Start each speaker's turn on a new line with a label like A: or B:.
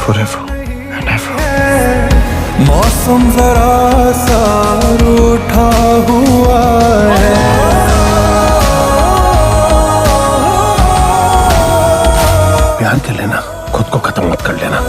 A: forever and ever.
B: मौसम जरा सा रूठा हुआ है,
A: प्यार के लेना, खुद को खत्म मत कर लेना।